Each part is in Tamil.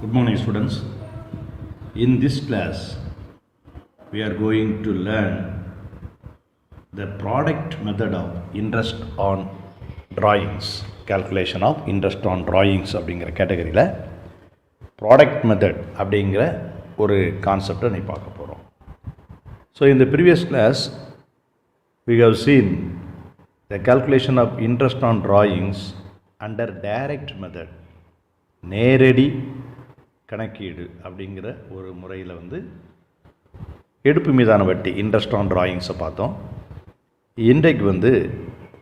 Good morning, students. In this class, we are going to learn the product method of interest on drawings, calculation of interest on drawings அப்படிங்கிற கேட்டகரியில் ப்ராடக்ட் மெத்தட் அப்படிங்கிற ஒரு கான்செப்டை நீ பார்க்க போகிறோம். So in the previous class, we have seen the calculation of interest on drawings under direct method, நேரடி கணக்கீடு அப்படிங்கிற ஒரு முறையில் எடுப்பு மீதான வட்டி இன்ட்ரெஸ்ட் ஆன் டிராயிங்ஸை பார்த்தோம். இன்றைக்கு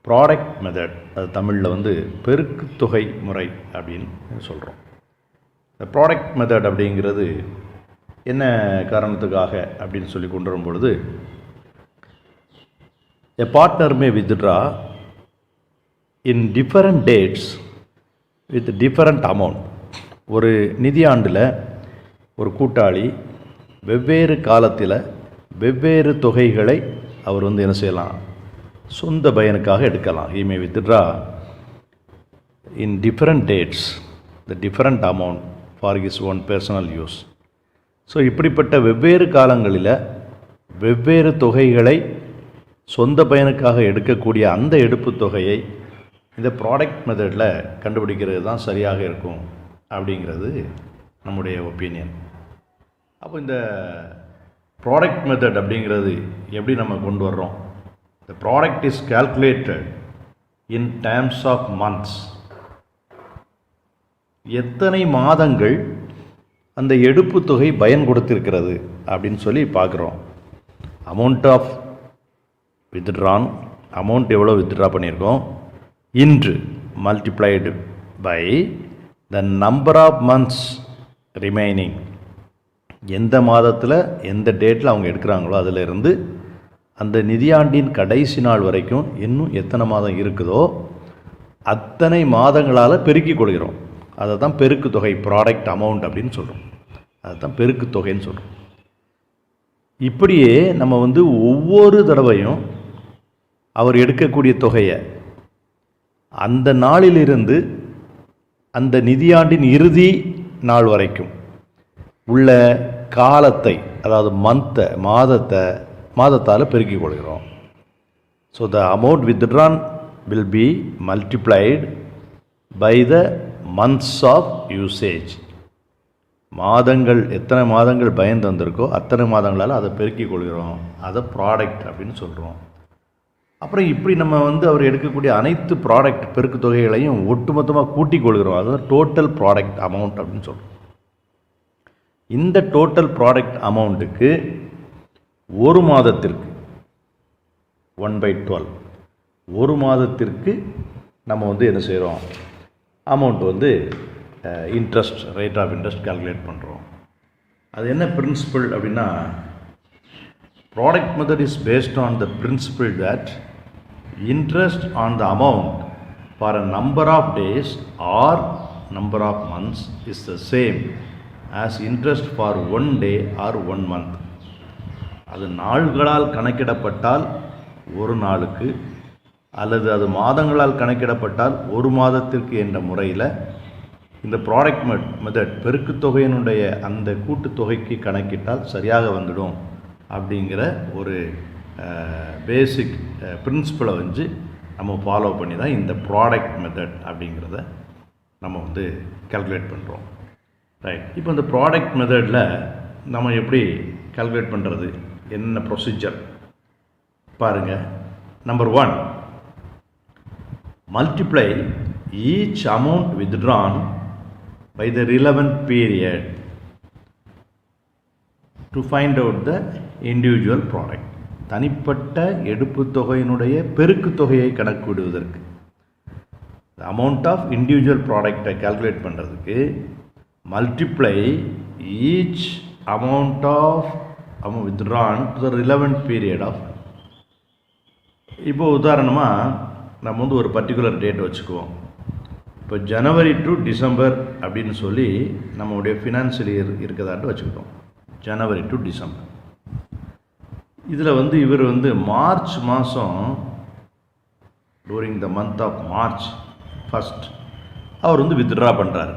ப்ராடக்ட் மெத்தட், அது தமிழில் பெருக்கு தொகை முறை அப்படின்னு சொல்கிறோம். இந்த ப்ராடக்ட் மெத்தட் அப்படிங்கிறது என்ன காரணத்துக்காக அப்படின்னு சொல்லி கொண்டு வரும் பொழுது, எ partner May withdraw in different dates with different amount. ஒரு நிதியாண்டில் ஒரு கூட்டாளி வெவ்வேறு காலத்தில் வெவ்வேறு தொகைகளை அவர் என்ன செய்யலாம், சொந்த பயனுக்காக எடுக்கலாம். He may withdraw in different dates the different amount for his own personal use. So இப்படிப்பட்ட வெவ்வேறு காலங்களில் வெவ்வேறு தொகைகளை சொந்த பயனுக்காக எடுக்கக்கூடிய அந்த எடுப்பு தொகையை இந்த ப்ராடக்ட் மெத்தடில் கண்டுபிடிக்கிறது தான் சரியாக இருக்கும் அப்படிங்கிறது நம்முடைய ஒப்பீனியன். அப்போ இந்த ப்ராடக்ட் மெத்தட் அப்படிங்கிறது எப்படி நம்ம கொண்டு வர்றோம்? The product is calculated in terms of months. எத்தனை மாதங்கள் அந்த எடுப்பு தொகை பயன் கொடுத்திருக்கிறது அப்படின்னு சொல்லி பார்க்குறோம். அமௌண்ட் ஆஃப் வித்ட்ரான், அமௌண்ட் எவ்வளோ வித்ட்ரா பண்ணியிருக்கோம், இன்று multiplied by the number of months remaining. எந்த மாதத்தில் எந்த டேட்டில் அவங்க எடுக்கிறாங்களோ அதிலிருந்து அந்த நிதியாண்டின் கடைசி நாள் வரைக்கும் இன்னும் எத்தனை மாதம் இருக்குதோ அத்தனை மாதங்களால் பெருக்கி கொள்கிறோம். அதை தான் பெருக்கு தொகை, ப்ராடக்ட் அமௌண்ட் அப்படின்னு சொல்கிறோம். அதை தான் பெருக்கு தொகைன்னு சொல்கிறோம். இப்படியே நம்ம ஒவ்வொரு தடவையும் அவர் எடுக்கக்கூடிய தொகையை அந்த நாளிலிருந்து அந்த நிதியாண்டின் இறுதி நாள் வரைக்கும் உள்ள காலத்தை, அதாவது மாதத்தால் பெருக்கிக் கொள்கிறோம். So the amount withdrawn will be multiplied by the months of usage. மாதங்கள், எத்தனை மாதங்கள் பயன் தந்திருக்கோ அத்தனை மாதங்களால் அதை பெருக்கிக் கொள்கிறோம். அதை ப்ராடக்ட் அப்படின்னு சொல்கிறோம். அப்புறம் இப்படி நம்ம அவர் எடுக்கக்கூடிய அனைத்து ப்ராடக்ட் பெருக்கு தொகைகளையும் ஒட்டுமொத்தமாக கூட்டிக் கொள்கிறோம். அதுதான் டோட்டல் ப்ராடக்ட் அமௌண்ட் அப்படின்னு சொல்கிறோம். இந்த டோட்டல் ப்ராடக்ட் அமௌண்ட்டுக்கு ஒரு மாதத்திற்கு 1/12, ஒரு மாதத்திற்கு நம்ம என்ன செய்கிறோம், amount interest, rate of interest calculate பண்ணுறோம். அது என்ன பிரின்சிபல் அப்படின்னா, product method is based on the principle that interest on the amount for a number of days or number of months is the same as interest for one day or one month. அது நாள்களால் கணக்கிடப்பட்டால் ஒரு நாளுக்கு, அல்லது அது மாதங்களால் கணக்கிடப்பட்டால் ஒரு மாதத்திற்கு என்ற முறையில் இந்த ப்ராடக்ட் மெத்தட் பெருக்கு தொகையினுடைய அந்த கூட்டுத்தொகைக்கு கணக்கிட்டால் சரியாக வந்துடும் அப்படிங்கிற ஒரு பேசிக் பிரின்சிபலை நம்ம ஃபாலோ பண்ணி தான் இந்த ப்ராடக்ட் மெத்தட் அப்படிங்கிறத நம்ம கால்குலேட் பண்ணுறோம். ரைட். இப்போ இந்த ப்ராடக்ட் மெத்தடில் நம்ம எப்படி கால்குலேட் பண்ணுறது, என்ன ப்ரொசீஜர் பாருங்கள். Number 1, multiply each amount withdrawn by the relevant period to find out the individual product. தனிப்பட்ட எடுப்பு தொகையினுடைய பெருக்கு தொகையை கணக்கிடுவதற்கு, அமௌண்ட் ஆஃப் இண்டிவிஜுவல் ப்ராடக்டை கால்குலேட் பண்ணுறதுக்கு multiply each amount of withdrawn to the relevant period of. இப்போது உதாரணமாக நம்ம ஒரு பர்டிகுலர் டேட் வச்சுக்குவோம். இப்போ ஜனவரி டு டிசம்பர் அப்படின்னு சொல்லி நம்மளுடைய ஃபினான்ஷியல் இயர் இருக்கிறதாட்டு வச்சுக்கிட்டோம். January to December. இதில் இவர் மார்ச் மாதம், during the month of March 1 அவர் வித்ட்ரா பண்ணுறாரு.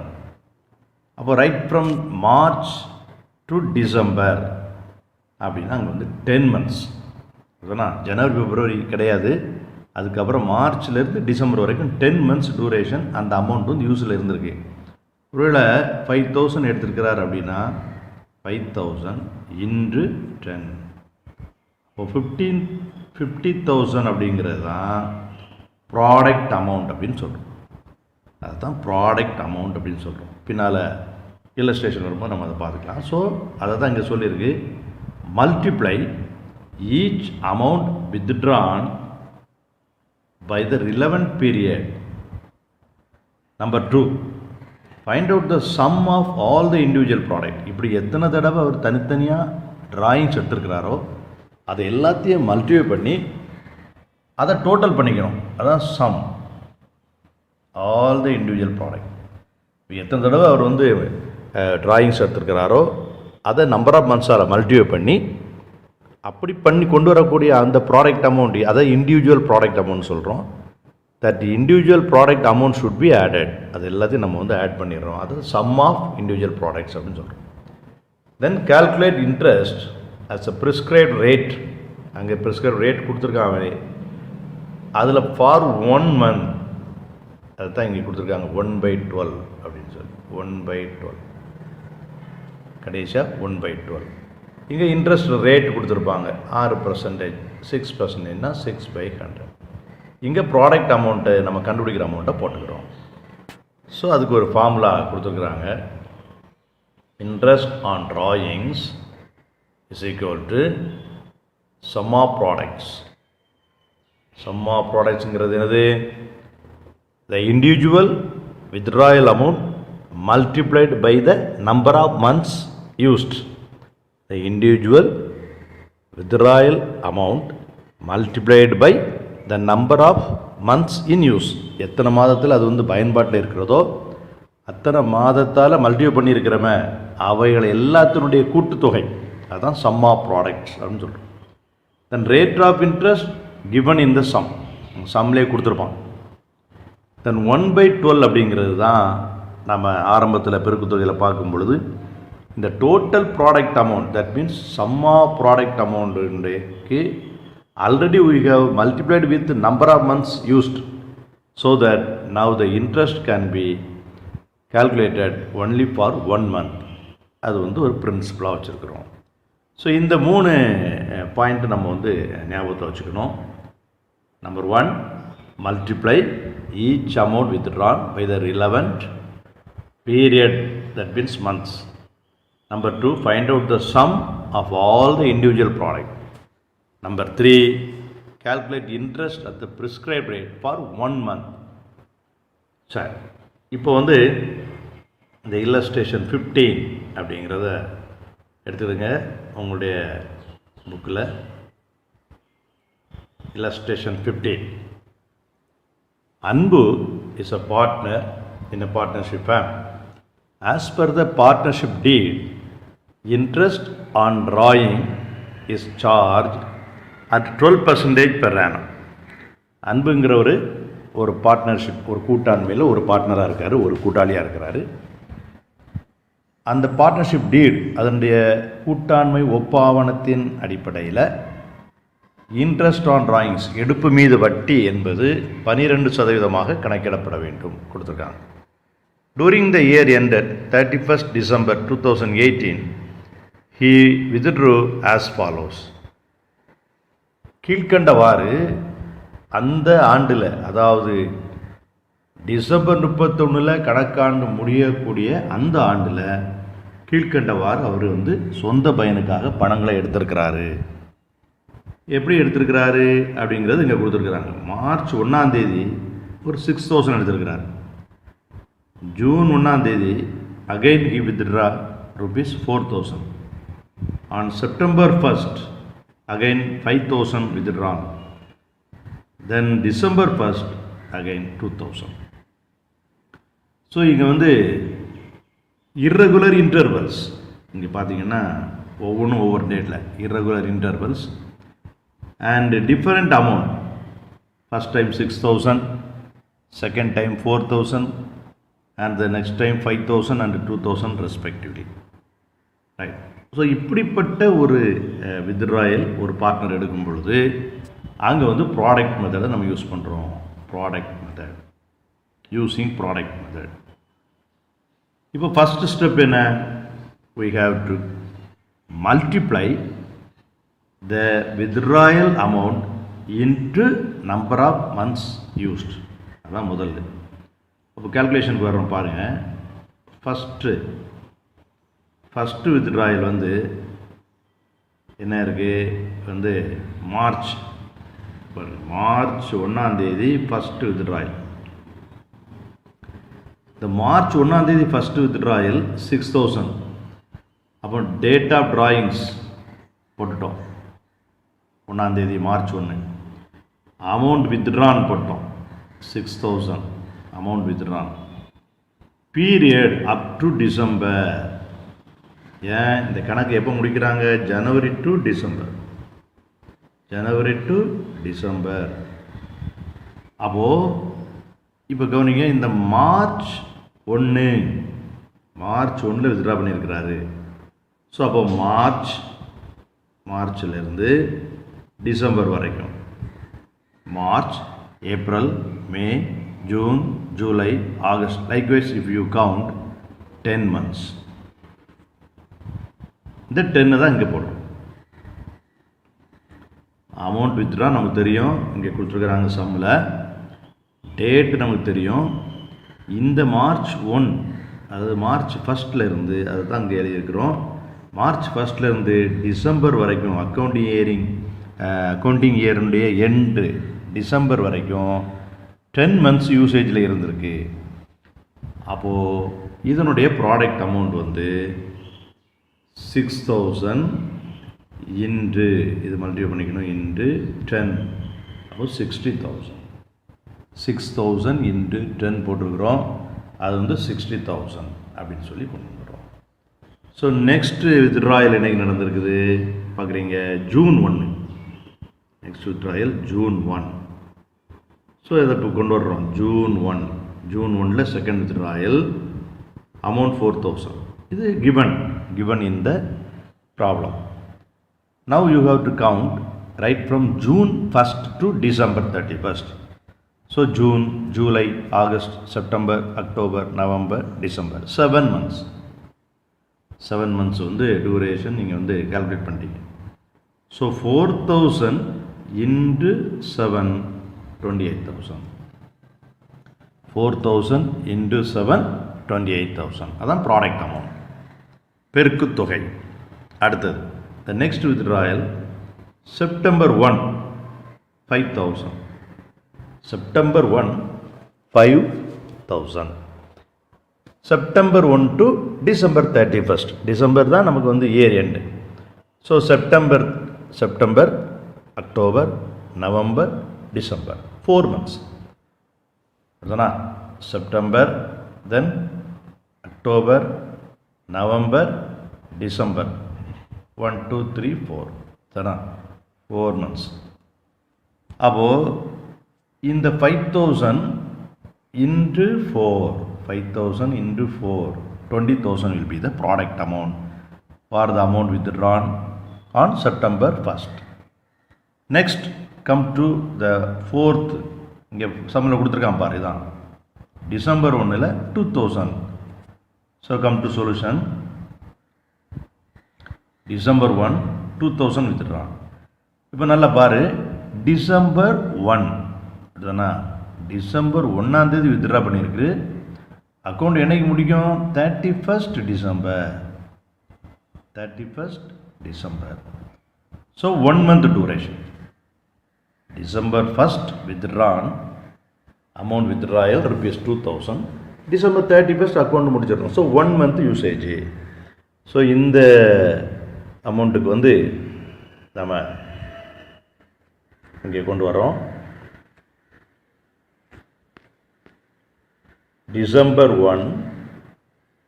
அப்போ right from March to December அப்படின்னா அங்கே வந்து 10 months. அதுனா ஜனவரி பிப்ரவரி கிடையாது, அதுக்கப்புறம் மார்ச்லேருந்து டிசம்பர் வரைக்கும் 10 months டூரேஷன் அந்த அமௌண்ட் வந்து யூஸில் இருந்திருக்கு. ஒருவேளை 5,000 எடுத்திருக்கிறார் அப்படின்னா 5,000 இன்டு 10, இப்போ 50,000 அப்படிங்கிறது தான் ப்ராடக்ட் அமௌண்ட் அப்படின்னு சொல்கிறோம். அதுதான் ப்ராடக்ட் அமௌண்ட் அப்படின்னு சொல்கிறோம். பின்னால் இல்லஸ்ட்ரேஷன் வரும்போது நம்ம அதை பார்த்துக்கலாம். ஸோ அதை தான் இங்கே சொல்லியிருக்கு, multiply each amount withdrawn by the relevant period. Number 2, find out the sum of all the individual product. இப்படி எத்தனை தடவை அவர் தனித்தனியாக டிராயிங்ஸ் எடுத்துருக்கிறாரோ அதை எல்லாத்தையும் மல்டிப்ளை பண்ணி அதை டோட்டல் பண்ணிக்கணும். அதான் sum all the individual product. எத்தனை தடவை அவர் வந்து டிராயிங்ஸ் எடுத்துருக்கிறாரோ அதை நம்பர் ஆஃப் மந்த்ஸால் மல்டிப்ளை பண்ணி அப்படி பண்ணி கொண்டு வரக்கூடிய அந்த ப்ராடக்ட் அமௌண்ட், அதை இண்டிவிஜுவல் ப்ராடக்ட் அமௌண்ட் சொல்கிறோம். That individual product amount should be added. அது எல்லாத்தையும் நம்ம வந்து ஆட் பண்ணிடுறோம். அது சம் ஆஃப் இண்டிவிஜுவல் ப்ராடக்ட்ஸ் அப்படின்னு சொல்கிறோம். Then calculate interest as a prescribed rate. அங்கே ப்ரிஸ்கிரைப்ட் ரேட் கொடுத்துருக்காங்க, அதில் ஃபார் 1 month. அதுதான் இங்கே கொடுத்துருக்காங்க 1/12 அப்படின்னு சொல்லி. 1/12 கடைசியாக 1/12. இங்கே இன்ட்ரெஸ்ட் ரேட் கொடுத்துருப்பாங்க 6%, 6%னா 6/100. இங்கே ப்ராடக்ட் அமௌண்ட்டு நம்ம கண்டுபிடிக்கிற அமௌண்ட்டை போட்டுக்கிறோம். ஸோ அதுக்கு ஒரு ஃபார்முலா கொடுத்துருக்குறாங்க. Interest on drawings is equal to sum of products. Sum of ப்ராடக்ட்ஸுங்கிறது என்னது? The individual withdrawal amount multiplied by the number of months used. The individual withdrawal amount multiplied by the number of months in use. எத்தனை மாதத்தில் அது வந்து பயன்பாட்டில் இருக்கிறதோ அத்தனை மாதத்தால் மல்டிப்ளை பண்ணியிருக்கிறோமே அவைகள் எல்லாத்தினுடைய கூட்டுத்தொகை, அதுதான் சம் ஆஃப் ப்ராடக்ட்ஸ் அப்படின்னு சொல்கிறோம். Then rate of interest given in the sum, சம்லேயே கொடுத்துருப்பான். தென் 1/12 அப்படிங்கிறது தான் நம்ம ஆரம்பத்தில் பெருக்குத்தொகையில் பார்க்கும் பொழுது இந்த total product amount, that means sum of product அமௌண்ட்டுக்கு already we have multiplied with the number of months used, so that now the interest can be calculated only for 1 month. அது வந்து ஒரு பிரின்சிபலாக வச்சுருக்கிறோம். ஸோ இந்த 3 பாயிண்ட் நம்ம வந்து ஞாபகத்தில் வச்சுக்கணும். Number 1, multiply each amount withdrawn by the relevant period, that means months. Number 2, find out the sum of all the individual product. Number 3, calculate interest at the prescribed rate for 1 month. சரி, இப்போ வந்து இந்த இல்லஸ்ட்ரேஷன் 15 அப்படிங்கிறத எடுத்துடுங்க உங்களுடைய புக்கில். இல்லஸ்ட்ரேஷன் 15. அன்பு is a partner in a partnership firm. As per the partnership deed, interest on drawing is charged at 12% per annum. அன்புங்கிற ஒரு பார்ட்னர்ஷிப், ஒரு கூட்டாண்மையில் ஒரு பார்ட்னராக இருக்கார், ஒரு கூட்டாளியாக இருக்கிறாரு. அந்த பார்ட்னர்ஷிப் டீட், அதனுடைய கூட்டாண்மை ஒப்பாவனத்தின் அடிப்படையில் இன்ட்ரெஸ்ட் ஆன் டிராயிங்ஸ், எடுப்பு மீது வட்டி என்பது 12% கணக்கிடப்பட வேண்டும் கொடுத்துருக்காங்க. Touring the year ended 31st December 2018, he withdrew as follows. கீழ்கண்டவாறு அந்த ஆண்டில், அதாவது டிசம்பர் 31 கணக்காண்டு முடியக்கூடிய அந்த ஆண்டில் கீழ்கண்டவாறு அவர் வந்து சொந்த பயனுக்காக பணங்களை எடுத்திருக்கிறாரு. எப்படி எடுத்திருக்கிறாரு அப்படிங்கிறது இங்கே கொடுத்துருக்குறாங்க. மார்ச் 1 ஒரு 6,000 எடுத்திருக்கிறார். June 1 again he withdraw rupees 4,000. On September 1 again 5,000 withdrawn. Then December 1 again 2,000. So இங்கே வந்து irregular intervals, இங்கே பார்த்தீங்கன்னா ஒவ்வொன்றும் ஒவ்வொரு டேட்டில் irregular intervals and different amount. First time 6,000, second time 4,000, and the next time 5,000 and 2,000 respectively. Right. So இப்படிப்பட்ட ஒரு வித்ட்ராயல் ஒரு பார்ட்னர் எடுக்கும் பொழுது அங்கே வந்து ப்ராடக்ட் மெத்தடை நம்ம யூஸ் பண்ணுறோம். Product method, using product method. இப்போ ஃபஸ்ட்டு ஸ்டெப் என்ன? we have to multiply the withdrawal amount into number of months used. அதான் முதல்ல. அப்போ கால்குலேஷனுக்கு வர்றோம் பாருங்கள். ஃபஸ்ட்டு வித்ட்ராயல் வந்து என்ன இருக்குது வந்து மார்ச் 1 ஃபஸ்ட்டு வித்ட்ராயல். இந்த மார்ச் 1 ஃபஸ்ட்டு வித்ட்ராயல் 6,000. அப்போ டேட் ஆஃப் டிராயிங்ஸ் போட்டுட்டோம் 1 மார்ச் 1. அமௌண்ட் வித்ட்ரான் போட்டோம் 6,000 amount withdrawn. Period up to December. ஏன் இந்த கணக்கு எப்போ முடிக்கிறாங்க? ஜனவரி டு டிசம்பர். அப்போது இப்போ கவனிங்க, இந்த மார்ச் 1 வித்ட்ரா பண்ணியிருக்கிறாரு. ஸோ அப்போ மார்ச்லேருந்து டிசம்பர் வரைக்கும், March, April, May, June, July, August, likewise if you count 10 months. இந்த 10 தான் இங்கே போடுறோம். அமௌண்ட் வித்ட்ரா நமக்கு தெரியும், இங்கே கொடுத்துருக்குறாங்க சம்மில். டேட் நமக்கு தெரியும். இந்த மார்ச் 1, அதாவது மார்ச் 1 இருந்து, அதை தான் இங்கே எழுதியிருக்கிறோம். மார்ச் 1 இருந்து டிசம்பர் வரைக்கும், அக்கௌண்டிங் இயருடைய எண்டு டிசம்பர் வரைக்கும் 10 months யூசேஜில் இருந்திருக்கு. அப்போது இதனுடைய ப்ராடக்ட் அமௌண்ட் வந்து 6,000 இன்டு இது மல்டிப்ளை பண்ணிக்கணும் இன்டு 10. அப்போ 60,000. 6,000 இன்டு 10 போட்டிருக்கிறோம். அது வந்து 60,000 அப்படின்னு சொல்லி கொண்டு வந்துடுறோம். ஸோ நெக்ஸ்ட்டு வித்ட்ராயல் என்னைக்கு நடந்திருக்குது பார்க்குறீங்க? June 1. Next withdrawal June 1. So இதை இப்போ கொண்டு வர்றோம். June 1 second withdrawal amount 4,000. இது given in the problem. Now you have to count right from June 1st to December 31st. So June, July, August, September, October, November, December, 7 months. 7 months வந்து duration நீங்கள் வந்து calculate பண்ணிட்டீங்க. So 4,000 into 7, 28,000. 4,000 into 7, 28,000. அதான் ப்ராடக்ட் அமௌண்ட், பெருக்கு தொகை. அடுத்தது the next withdrawal September 1, 5,000. September 1, 5,000. September 1 to December 31st. December தான் நமக்கு வந்து year end. So September, October, November, December, 4 months. அதுதானா? September, then October, November, December, 1, 2, 3, 4 தானா? 4 months. அப்போது இந்த 5,000 into 4, 5,000 into 4, 20,000 will be the product amount for the amount withdrawn on September 1st. Next come to the 4th. இங்கே சம்மில் கொடுத்துருக்கான் பாரு, இதான் December 1 2,000. So come to solution. December 1, 2,000 withdrawn. இப்போ நல்லா பாரு, டிசம்பர் 1 தானே? டிசம்பர் 1 வித்ட்ரா பண்ணியிருக்கு. அக்கௌண்ட் என்னைக்கு முடிக்கும்? 31st December. So 1 month duration. December 1st withdrawn, amount withdrawal ₹2,000. December 31st account முடிச்சிடணும். So 1 month usage. ஸோ இந்த அமௌண்ட்டுக்கு வந்து நம்ம இங்கே கொண்டு வரோம். December 1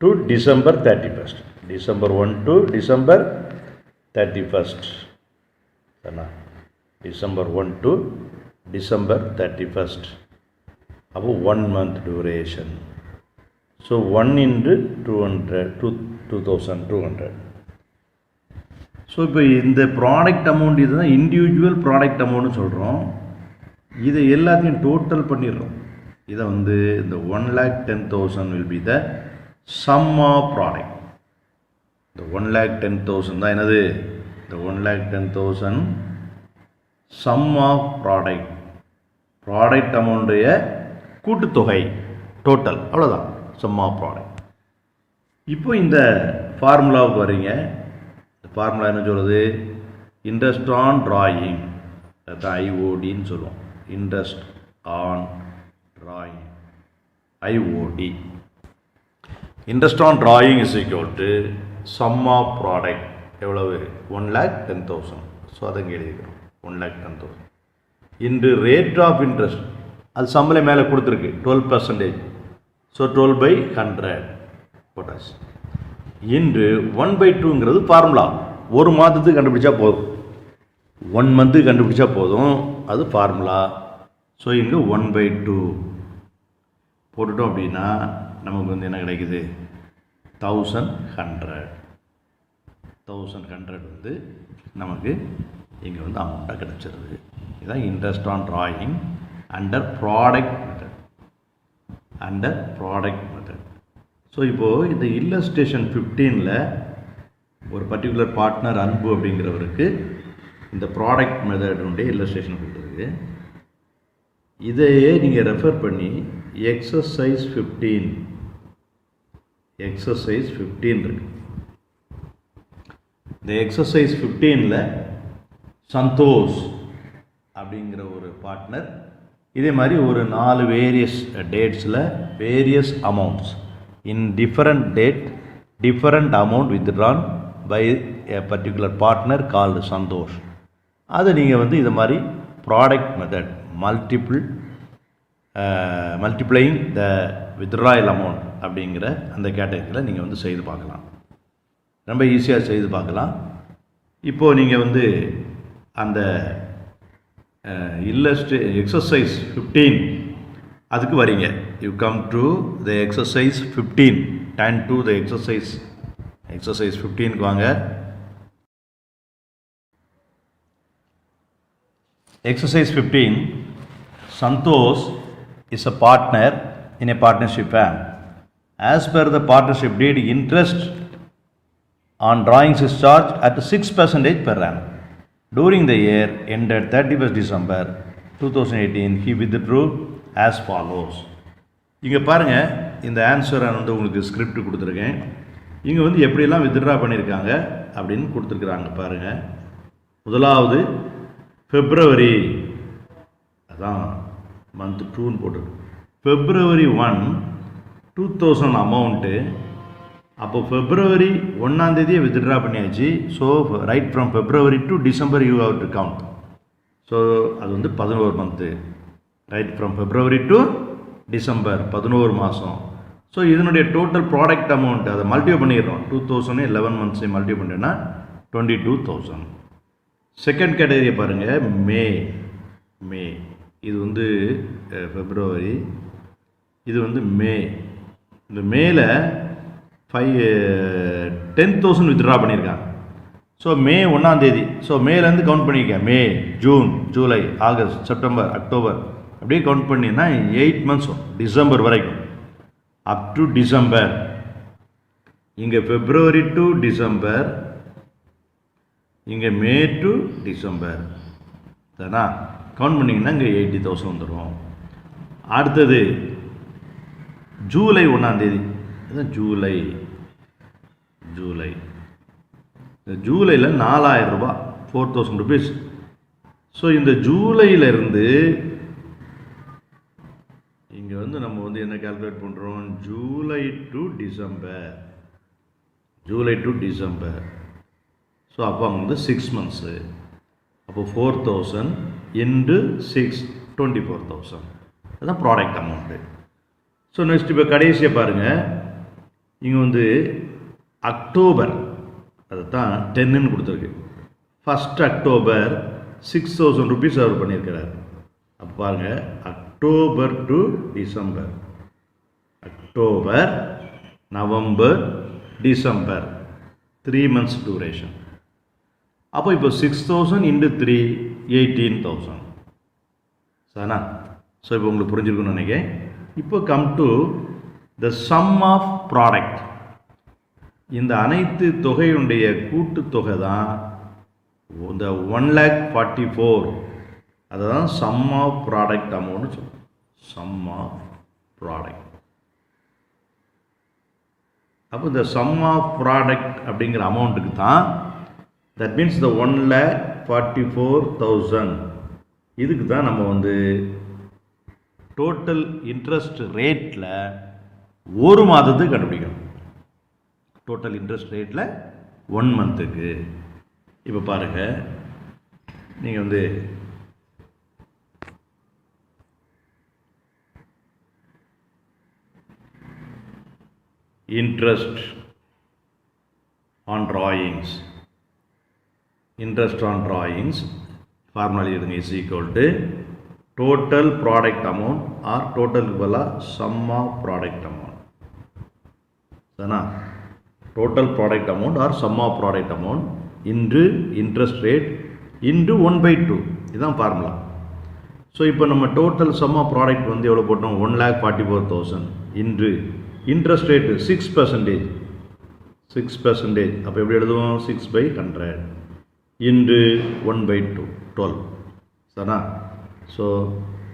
to December 31st. December 1 to December 31st. December 1 to December 31st. அப்போ 1 month duration. So 1 into 200 2200. So இப்போ இந்த ப்ராடக்ட் அமௌண்ட் இதுதான் இண்டிவிஜுவல் ப்ராடக்ட் அமௌண்ட்னு சொல்கிறோம். இதை எல்லாத்தையும் டோட்டல் பண்ணிடுறோம். இதை வந்து இந்த 1,10,000 will be the sum of product. இந்த 1,10,000 தான் என்னது? இந்த 1,10,000 சம் ஆஃப் ப்ராடக்ட், ப்ராடக்ட் அமௌண்டைய கூட்டுத்தொகை, டோட்டல், அவ்வளோதான் சம் ஆஃப் ப்ராடக்ட். இப்போ இந்த ஃபார்முலாவுக்கு வரீங்க. இந்த ஃபார்முலா என்ன சொல்கிறது? இன்ட்ரெஸ்ட் ஆன் டிராயிங், அதுதான் ஐஓடின்னு சொல்லுவோம். Interest on drawing, IOT. Interest on drawing is equal to sum of product. எவ்வளவு? 1,10,000. ஸோ அதை இங்கே எழுதிக்கிறோம். 1,10,000 இன்று ரேட் ஆஃப் இன்ட்ரெஸ்ட், அது சம்பளம் மேலே கொடுத்துருக்கு 12%. ஸோ 12/100 போட்டாச்சு. இன்று 1/2ங்கிறது ஃபார்முலா. ஒரு மாதத்துக்கு கண்டுபிடிச்சா போதும், 1 மந்த்து கண்டுபிடிச்சா போதும், அது ஃபார்முலா. ஸோ இங்கே 1/2 போட்டுட்டோம் அப்படின்னா நமக்கு வந்து என்ன கிடைக்குது? 1100. 1100 வந்து நமக்கு இங்கே வந்து அமௌண்ட்டாக கிடச்சிருது. இதுதான் interest on drawing under product method, under product method. So இப்போது இந்த இல்லஸ்ட்ரேஷன் 15ல் ஒரு பர்டிகுலர் பார்ட்னர் அன்பு அப்படிங்கிறவருக்கு இந்த ப்ராடக்ட் மெத்தடுடைய இல்லஸ்ட்ரேஷன் கொடுத்துருக்கு. இதையே நீங்கள் ரெஃபர் பண்ணி எக்ஸசைஸ் 15 இருக்குது. இந்த எக்ஸசைஸ் 15ல் சந்தோஷ் அப்படிங்கிற ஒரு பார்ட்னர் இதே மாதிரி ஒரு 4 வேரியஸ் டேட்ஸில் various amounts in different date different amount withdrawn by a particular partner called Santosh. அதை நீங்கள் வந்து இது மாதிரி product method multiplying the withdrawal amount அப்படிங்கிற அந்த கேட்டகரியில் நீங்கள் வந்து செய்து பார்க்கலாம். ரொம்ப ஈஸியாக செய்து பார்க்கலாம். இப்போது நீங்கள் வந்து அந்த எக்ஸசைஸ் 15 அதுக்கு வரீங்க. You come to the exercise 15, turn to the exercise 15க்கு வாங்க. Exercise 15, Santosh is a partner in a partnership firm. As per the partnership deed, interest on drawings is charged at 6% per annum. During the year ended 31st December 2018, he withdrew as follows. இங்கே பாருங்கள், இந்த ஆன்சரை வந்து உங்களுக்கு ஸ்கிரிப்ட் கொடுத்துருக்கேன். இங்கே வந்து எப்படியெல்லாம் வித்ட்ரா பண்ணியிருக்காங்க அப்படின்னு கொடுத்துருக்குறாங்க பாருங்கள். முதலாவது February, அதான் மந்த் 2ன்னு போட்டுருக்கு. February 1, 2000 amount. அப்போ February 1 வித்ட்ரா பண்ணியாச்சு. So right from February to December you have to count. So அது வந்து 11 month. Right from February to December 11 மாதம். ஸோ இதனுடைய டோட்டல் ப்ராடக்ட் அமௌண்ட் அதை மல்டிப்ளை பண்ணிடுறோம். 2000 11 மந்த்ஸை மல்டிப்ளை பண்ணிட்டோன்னா 22,000. செகண்ட் கேட்டகரியை பாருங்கள், மே. இது வந்து February, இது வந்து மே. இந்த மேல 10,000 வித்ட்ரா பண்ணியிருக்காங்க. ஸோ மே 1 ஸோ மேலேருந்து கவுண்ட் பண்ணிக்க. May, June, July, August, September, October அப்படியே கவுண்ட் பண்ணினா 8 மந்த்ஸ் டிசம்பர் வரைக்கும். Up to December. இங்கே February to டிசம்பர், இங்கே மே டு டிசம்பர் தானா. கவுண்ட் பண்ணிங்கன்னா இங்கே 80,000 வந்துடும். அடுத்தது ஜூலை 1, இதுதான் ஜூலை. இந்த ஜூலையில் 4,000 ரூபா, 4,000 rupees. ஸோ இந்த ஜூலையிலிருந்து இங்கே வந்து நம்ம வந்து என்ன கால்குலேட் பண்ணுறோம்? July to December. ஸோ அப்போ அவங்க வந்து 6 மந்த்ஸு. அப்போ 4,000 into 6, 24,000. அதுதான் ப்ராடக்ட் அமௌண்ட்டு. ஸோ நெக்ஸ்ட் இப்போ கடைசியாக பாருங்கள், இங்கே வந்து அக்டோபர், அது தான் 10ன்னு கொடுத்துருக்கு. 1 அக்டோபர் 6,000 rupees அவர் பண்ணியிருக்கிறார். அப்போ பாருங்கள், October to December October, November, December, 3 months duration. அப்போ இப்போ 6,000 into 3, 18,000. சரிண்ணா? ஸோ இப்போ உங்களுக்கு புரிஞ்சிருக்குன்னு நினைக்கிறேன். இப்போ come to the sum of product. இந்த அனைத்து தொகையுடைய கூட்டுத்தொகை தான் இந்த 1,44,000. அதுதான் சம் ஆஃப் ப்ராடக்ட் அமௌண்ட் சொல்லுவோம். Sum of product. அப்போ இந்த சம் ஆஃப் ப்ராடக்ட் அப்படிங்கிற அமௌண்ட்டுக்கு தான், தட் மீன்ஸ் இந்த 1,44,000, இதுக்கு தான் நம்ம வந்து டோட்டல் இன்ட்ரெஸ்ட் ரேட்டில் ஒரு மாதத்துக்கு கண்டுபிடிக்கணும். டோட்டல் இன்ட்ரெஸ்ட் ரேட்டில் 1 monthக்கு. இப்போ பாருங்கள், நீங்கள் வந்து interest on drawings formula எழுதுங்க is equal to total product amount or total sum of product amount. சரினா? total product amount or sum of product amount into interest rate into 1/2. இதுதான் ஃபார்முலா. ஸோ இப்போ நம்ம டோட்டல் sum of product வந்து எவ்வளோ போட்டோம்? 1,44,000 into interest rate 6%. அப்போ எப்படி எழுதுவோம்? 6/100 into 1/2, 12. சரிண்ணா? ஸோ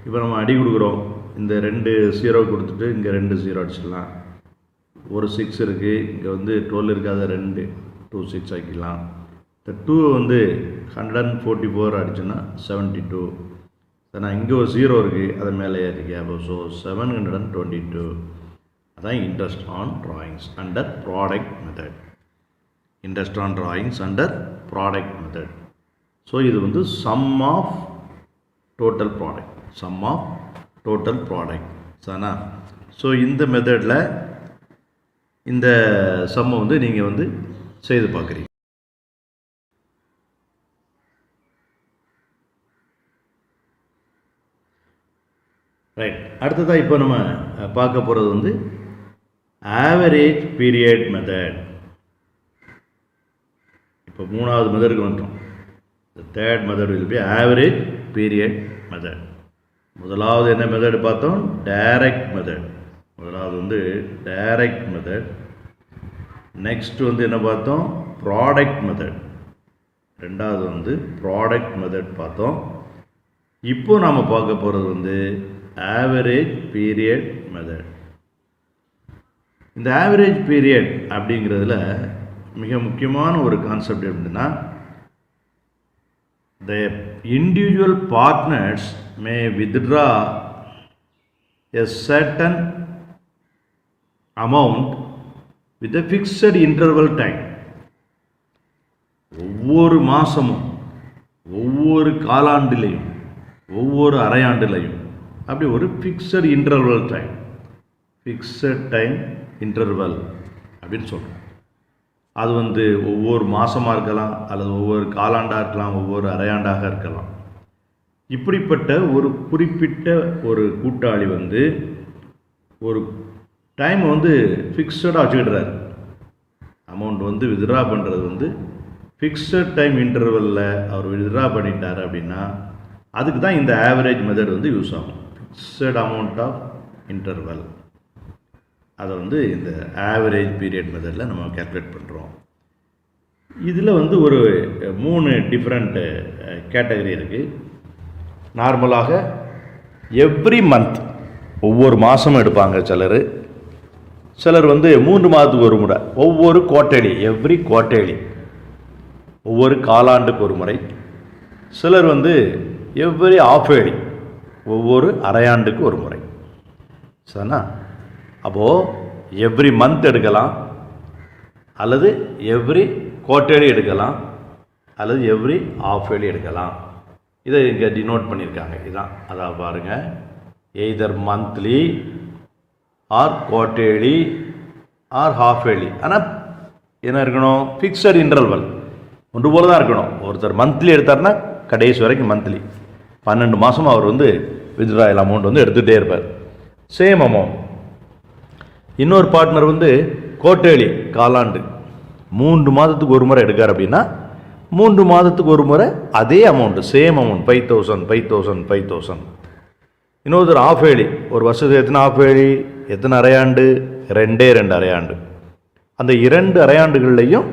இப்போ நம்ம அடி கொடுக்குறோம். இந்த 2 0 கொடுத்துட்டு இங்கே 2 0 அடிச்சிடலாம். ஒரு 6 இருக்குது, இங்கே வந்து 12 இருக்காத 2 6 ஆக்கிடலாம். இந்த 2 வந்து 144 அடிச்சுன்னா 72. சரிண்ணா? இங்கே ஒரு 0 இருக்குது, அதை மேலே ஏறிக்க. அப்போ ஸோ 722. அதான் interest on drawings under product method. Interest on drawings under product method. So இது வந்து sum of total product. Sum of total product. சரிண்ணா? ஸோ இந்த மெத்தடில் இந்த சம்மை வந்து நீங்கள் வந்து செய்து பார்க்குறீங்க. ரைட். அடுத்ததாக இப்போ நம்ம பார்க்க போகிறது வந்து ஆவரேஜ் பீரியட் மெத்தட். இப்போ 3வது மெத்தடுக்கு வந்துட்டோம். Third method will be average period method. முதலாவது என்ன மெத்தட் பார்த்தோம்? Direct method. முதலாவது வந்து டைரக்ட் மெத்தட். நெக்ஸ்ட் வந்து என்ன பார்த்தோம்? Product method. ரெண்டாவது வந்து ப்ராடக்ட் மெத்தட் பார்த்தோம். இப்போ நாம் பார்க்க போகிறது வந்து ஆவரேஜ் பீரியட் மெத்தட். இந்த ஆவரேஜ் பீரியட் அப்படிங்கிறதுல மிக முக்கியமான ஒரு கான்செப்ட் எப்படின்னா, the individual partners may withdraw a certain amount with a fixed interval time. ஒவ்வொரு மாதமும், ஒவ்வொரு காலாண்டிலையும், ஒவ்வொரு அரையாண்டிலையும் அப்படி ஒரு fixed interval time, fixed time interval அப்படின்னு சொல்கிறோம். அது வந்து ஒவ்வொரு மாதமாக இருக்கலாம், அல்லது ஒவ்வொரு காலாண்டாக இருக்கலாம், ஒவ்வொரு அரையாண்டாக இருக்கலாம். இப்படிப்பட்ட ஒரு குறிப்பிட்ட ஒரு கூட்டாளி வந்து ஒரு டைம் வந்து ஃபிக்ஸடாக வச்சுக்கிடுறாரு. அமௌண்ட் வந்து வித்ட்ரா பண்ணுறது வந்து ஃபிக்ஸட் டைம் இன்டர்வலில் அவர் வித்ட்ரா பண்ணிட்டார் அப்படின்னா அதுக்கு தான் இந்த ஆவரேஜ் மெத்தட் வந்து யூஸ் ஆகும். ஃபிக்ஸட் அமௌண்ட் ஆஃப் இன்டர்வல், அதை வந்து இந்த ஆவரேஜ் பீரியட் மெத்தடில் நம்ம கேல்குலேட் பண்ணுறோம். இதில் வந்து ஒரு 3 டிஃப்ரெண்ட் கேட்டகரி இருக்குது. நார்மலாக எவ்ரி மந்த், ஒவ்வொரு மாதமும் எடுப்பாங்க சிலர். சிலர் வந்து 3 மாதத்துக்கு ஒரு முறை, ஒவ்வொரு குவார்ட்டர்லி, எவ்ரி குவார்ட்டர்லி, ஒவ்வொரு காலாண்டுக்கு ஒரு முறை. சிலர் வந்து எவ்ரி ஆஃப் ஏர்லி, ஒவ்வொரு அரையாண்டுக்கு ஒரு முறை. சரிண்ணா? அப்போது எவ்ரி மந்த் எடுக்கலாம், அல்லது எவ்ரி குவார்ட்டர்லி எடுக்கலாம், அல்லது எவ்ரி ஆஃப் ஏர்லி எடுக்கலாம். இதை இங்கே டினோட் பண்ணியிருக்காங்க. இதுதான், அதாவது பாருங்கள், either monthly or quarterly or half yearly. ஆனால் என்ன இருக்கணும்? ஃபிக்ஸட் இன்டர்வல் ஒன்று போல தான் இருக்கணும். ஒருத்தர் மந்த்லி எடுத்தார்னா கடைசி வரைக்கும் மந்த்லி 12 மாதம் அவர் வந்து வித்ட்ராயல் அமௌண்ட் வந்து எடுத்துகிட்டே இருப்பார். Same amount. இன்னொரு பார்ட்னர் வந்து கோட்டேலி காலாண்டு 3 மாதத்துக்கு ஒரு முறை எடுக்கார் அப்படின்னா 3 மாதத்துக்கு ஒரு முறை அதே அமௌண்ட்டு, சேம் அமௌண்ட் 5,000. இன்னொருத்தர் ஆஃப் ஏலி, ஒரு வருஷத்துக்கு எத்தனை ஆஃப் ஏலி, எத்தனை அரையாண்டு, 2 அரையாண்டு. அந்த 2 அரையாண்டுகள்லையும்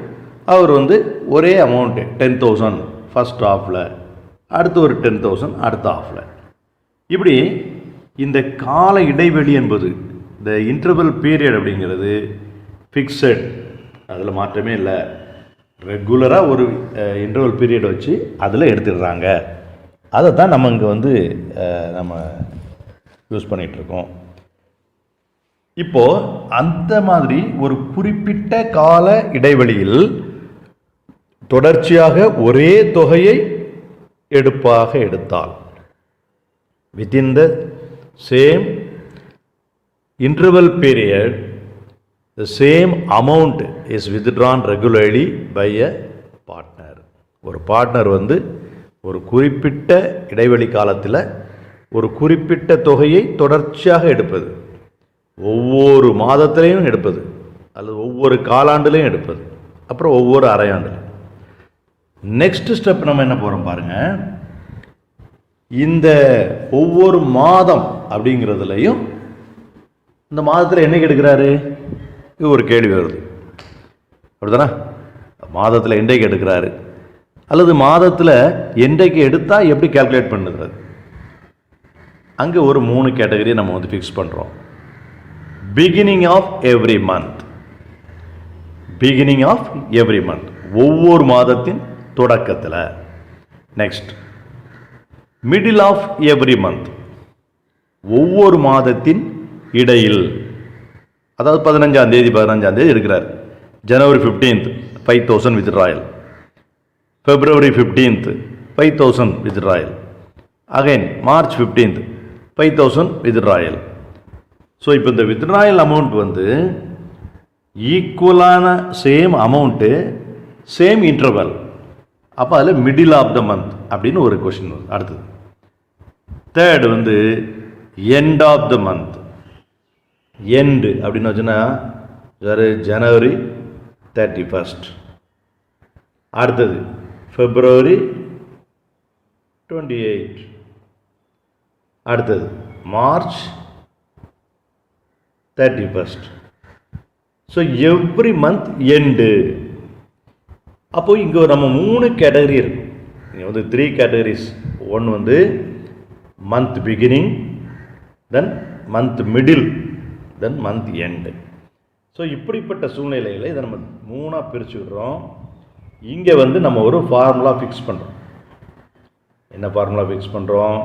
அவர் வந்து ஒரே அமௌண்ட்டு 10,000 ஃபஸ்ட் ஆஃபில், அடுத்து ஒரு 10,000 அடுத்த ஆஃபில். இப்படி இந்த கால இடைவெளி என்பது, இந்த இன்டர்வல் பீரியட் அப்படிங்கிறது ஃபிக்ஸட், அதில் மாற்றமே இல்லை. ரெகுலராக ஒரு இன்டர்வல் பீரியட் வச்சு அதில் எடுத்துடுறாங்க. அதை தான் நம்ம இங்கே வந்து நம்ம யூஸ் பண்ணிகிட்ருக்கோம். இப்போது அந்த மாதிரி ஒரு குறிப்பிட்ட கால இடைவெளியில் தொடர்ச்சியாக ஒரே தொகையை எடுத்தால், within the same interval period the same amount is withdrawn regularly by a partner. ஒரு பார்ட்னர் வந்து ஒரு குறிப்பிட்ட இடைவெளி காலத்தில் ஒரு குறிப்பிட்ட தொகையை தொடர்ச்சியாக எடுப்பது, ஒவ்வொரு மாதத்திலையும் எடுப்பது, அல்லது ஒவ்வொரு காலாண்டுலையும் எடுப்பது, அப்புறம் ஒவ்வொரு அரையாண்டுலையும். நெக்ஸ்ட் ஸ்டெப் நம்ம என்ன போகிறோம் பாருங்கள். இந்த ஒவ்வொரு மாதம் அப்படிங்கிறதுலையும் இந்த மாதத்தில் என்னைக்கு எடுக்கிறாரு, இது ஒரு கேள்வி வருது. அப்படிதானே? மாதத்தில் என்றைக்கு எடுக்கிறாரு, அல்லது மாதத்தில் என்றைக்கு எடுத்தால் எப்படி கால்குலேட் பண்ணுறது, அங்கே ஒரு 3 கேட்டகரியை நம்ம வந்து ஃபிக்ஸ் பண்ணுறோம். பிகினிங் ஆஃப் எவ்ரி மந்த், ஒவ்வொரு மாதத்தின் தொடக்கத்தில். Next, middle of every month, ஒவ்வொரு மாதத்தின் இடையில். அதாவது 15ஆம் தேதி இருக்கிறார். January 15th 5,000 withdrawal, February 15th 5,000 withdrawal, again March 15th 5,000 withdrawal. So இப்போ இந்த வித்ட்ராயல் அமௌண்ட் வந்து ஈக்குவலான சேம் அமௌண்ட்டு, சேம் இன்டர்வல். அப்போ அதில் மிடில் ஆஃப் த மந்த் அப்படின்னு ஒரு கொஷின் வருது. அடுத்தது தேர்டு வந்து end of the month. End அப்படின்னு வச்சுன்னா ஜனவரி 31st. அடுத்தது February 28. அடுத்தது March 31st. So every month end. அப்போ இங்கே நம்ம 3 கேட்டகரி இருக்கும். இங்கே வந்து 3 கேட்டகரிஸ். ஒன்று வந்து மந்த் பிகினிங், தென் மந்த் மிடில், தென் மந்த் எண்டு. ஸோ இப்படிப்பட்ட சூழ்நிலையில் இதை நம்ம 3ஆக பிரித்து விடுறோம். இங்கே வந்து நம்ம ஒரு ஃபார்முலா ஃபிக்ஸ் பண்ணுறோம். என்ன ஃபார்முலா ஃபிக்ஸ் பண்ணுறோம்?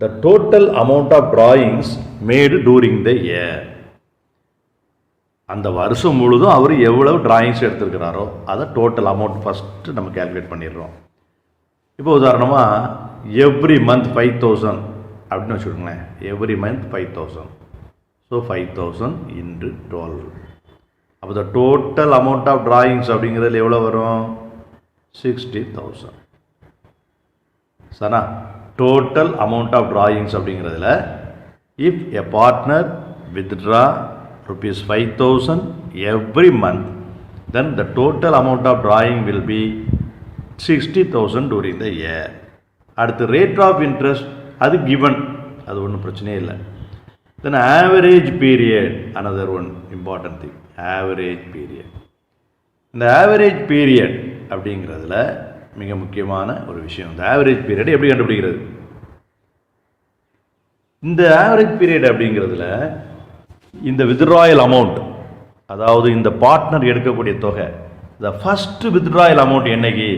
The total amount of drawings made during the year. அந்த வருஷம் முழுதும் அவர் எவ்வளவு டிராயிங்ஸ் எடுத்துருக்கிறாரோ அதை டோட்டல் அமௌண்ட் ஃபஸ்ட்டு நம்ம கேல்குலேட் பண்ணிடுறோம். இப்போ உதாரணமாக எவ்ரி மந்த் 5,000 அப்படின்னு வச்சுக்கோங்களேன். Every month 5,000. ஸோ 5,000 × 12. அப்போ the total amount of drawings அப்படிங்கிறதுல எவ்வளோ வரும்? 60,000. சரிண்ணா? டோட்டல் அமௌண்ட் ஆஃப் டிராயிங்ஸ் அப்படிங்கிறதுல if a partner withdraw ₹5,000 every month, then the total amount of drawing will be 60,000 during the year. அடுத்து ரேட் ஆஃப் இன்ட்ரெஸ்ட், அது given, அது ஒன்றும் பிரச்சனையே இல்லை. Then average period, another one important thing, average period. இந்த average period அப்படிங்கிறதுல மிக முக்கியமான ஒரு விஷயம். இந்த average period எப்படி கண்டுபிடிக்கிறது? இந்த average period அப்படிங்கிறதுல இந்த வித்ட்ராயல் அமௌண்ட், அதாவது இந்த பார்ட்னர் எடுக்கக்கூடிய தொகை, த ஃபஸ்ட் வித்ட்ராயல் அமௌண்ட் என்னைக்கு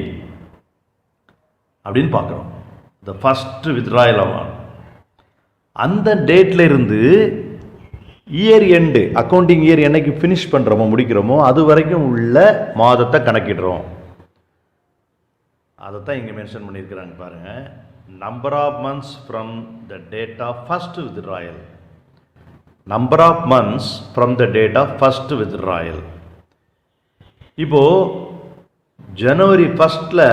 அப்படின்னு பார்க்குறோம். த ஃபஸ்ட் வித்ட்ராயல் அமௌண்ட் அந்த டேட்டில் இருந்து இயர் எண்டு, அக்கௌண்டிங் இயர் என்னைக்கு ஃபினிஷ் பண்ணுறோமோ, முடிக்கிறோமோ, அது வரைக்கும் உள்ள மாதத்தை கணக்கிடுறோம். அதைத்தான் இங்கே மென்ஷன் பண்ணியிருக்கிறாங்க பாருங்கள். Number of months from the date of first withdrawal. Number of months from the date of first withdrawal. இப்போது ஜனவரி 1